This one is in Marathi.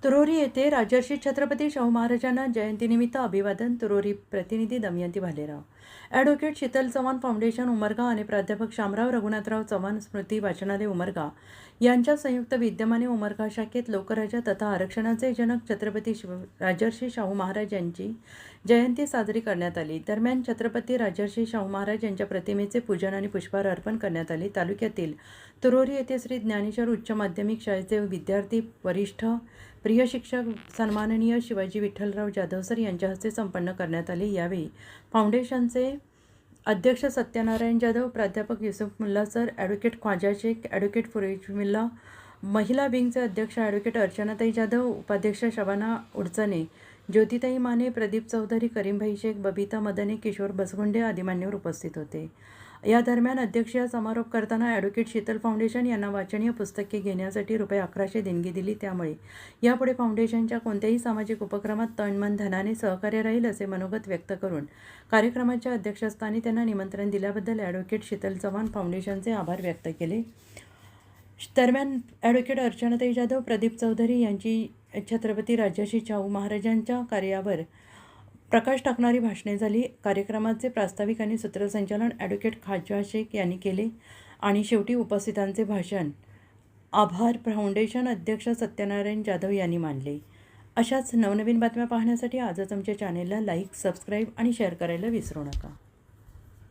तुरोरी येथे राजर्षी छत्रपती शाहू महाराजांना जयंतीनिमित्त अभिवादन. तुरोरी प्रतिनिधी दमयंती भालेराव. ॲडव्होकेट शीतल चव्हाण फाउंडेशन उमरगा आणि प्राध्यापक शामराव रघुनाथराव चव्हाण स्मृती वाचनालय उमरगा यांच्या संयुक्त विद्यमाने उमरगा शाखेत लोकराजा तथा आरक्षणाचे जनक छत्रपती राजर्षी शाहू महाराज यांची जयंती साजरी करण्यात आली. दरम्यान छत्रपती राजर्षी शाहू महाराज यांच्या प्रतिमेचे पूजन आणि पुष्पहार अर्पण करण्यात आले. तालुक्यातील तुरोरी येथे श्री ज्ञानेश्वर उच्च माध्यमिक शाळेचे विद्यार्थी, वरिष्ठ, प्रिय शिक्षक सन्माननीय शिवाजी विठ्ठलराव जाधव सर यांच्या हस्ते संपन्न करण्यात आले. यावेळी फाउंडेशनचे अध्यक्ष सत्यनारायण जाधव, प्राध्यापक Yusuf Mulla sir, advocate Khwaja Shaikh, advocate Furez Mulla, महिला विंगचे अध्यक्ष ॲडव्होकेट अर्चनाताई जाधव, उपाध्यक्ष शबाना उडचणे, ज्योतिताई माने, प्रदीप चौधरी, करीमभाई शेख, बबिता मदने, किशोर बसगुंडे आदी मान्यवर उपस्थित होते. या दरम्यान अध्यक्षीय समारोप करताना ॲडव्होकेट शीतल फाउंडेशन यांना वाचनीय पुस्तके घेण्यासाठी ₹1100 देणगी दिली. त्यामुळे यापुढे फाउंडेशनच्या कोणत्याही सामाजिक उपक्रमात तन मन धनाने सहकार्य राहील असे मनोगत व्यक्त करून कार्यक्रमाच्या अध्यक्षस्थानी त्यांना निमंत्रण दिल्याबद्दल ॲडव्होकेट शीतल चव्हाण फाउंडेशनचे आभार व्यक्त केले. दरम्यान ॲडव्होकेट अर्चनाताई जाधव, प्रदीप चौधरी यांची छत्रपती राजर्षी शाहू महाराजांच्या कार्यावर प्रकाश टाकणारी भाषणे झाली. कार्यक्रमाचे प्रास्ताविक आणि सूत्रसंचालन ॲडव्होकेट ख्वाजा शेख यांनी केले आणि शेवटी उपस्थितांचे भाषण आभार फाउंडेशन अध्यक्ष सत्यनारायण जाधव यांनी मानले. अशाच नवनवीन बातम्या पाहण्यासाठी आजच आमच्या चॅनेलला लाईक, सबस्क्राईब आणि शेअर करायला विसरू नका.